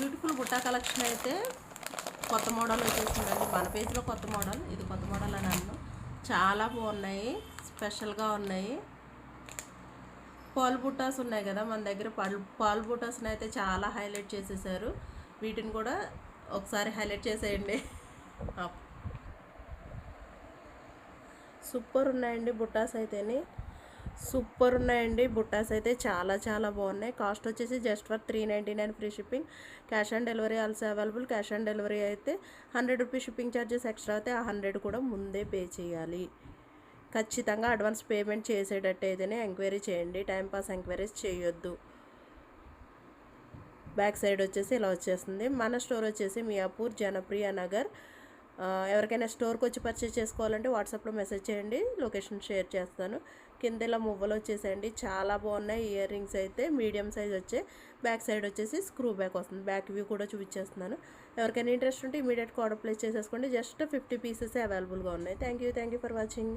Beautiful Butta collection అయితే కొత్త model వచ్చేసిందండి. మన పేజ్లో కొత్త మోడల్, ఇది కొత్త మోడల్ అని అన్నాను. చాలా బాగున్నాయి, స్పెషల్గా ఉన్నాయి. పాల్ బుట్టాస్ ఉన్నాయి కదా మన దగ్గర, పాల్ బుట్టాస్ని అయితే చాలా హైలైట్ చేసేసారు. వీటిని కూడా ఒకసారి హైలైట్ చేసేయండి. సూపర్ ఉన్నాయండి బుట్టాస్ అయితేని, సూపర్ ఉన్నాయండి బుట్టాస్ అయితే చాలా చాలా బాగున్నాయి. కాస్ట్ వచ్చేసి just for 399 free shipping. Cash on delivery also available. Cash on delivery అయితే 100 రూపీస్ షిప్పింగ్ ఛార్జెస్ ఎక్స్ట్రా అయితే ఆ 100 కూడా ముందే పే చేయాలి. ఖచ్చితంగా అడ్వాన్స్ పేమెంట్ చేసేటట్టు అయితేనే ఎంక్వైరీ చేయండి, టైంపాస్ ఎంక్వైరీస్ చేయొద్దు. బ్యాక్ సైడ్ వచ్చేసి ఇలా వచ్చేస్తుంది. మన స్టోర్ వచ్చేసి మియాపూర్ జనప్రియ నగర్. ఎవరికైనా స్టోర్కి వచ్చి పర్చేస్ చేసుకోవాలంటే వాట్సాప్లో మెసేజ్ చేయండి, లొకేషన్ షేర్ చేస్తాను. కింద ఇలా మువ్వలు వచ్చేసేయండి, చాలా బాగున్నాయి. ఇయర్ రింగ్స్ అయితే మీడియం సైజ్ వచ్చే, బ్యాక్ సైడ్ వచ్చేసి స్క్రూ బ్యాక్ వస్తుంది. బ్యాక్ వ్యూ కూడా చూపించేస్తున్నాను. ఎవరికైనా ఇంట్రెస్ట్ ఉంటే ఇమీడియట్గా ఆర్డర్ ప్లేస్ చేసేసుకోండి. జస్ట్ 50 పీసెస్ అవైలబుల్గా ఉన్నాయి. Thank you for watching.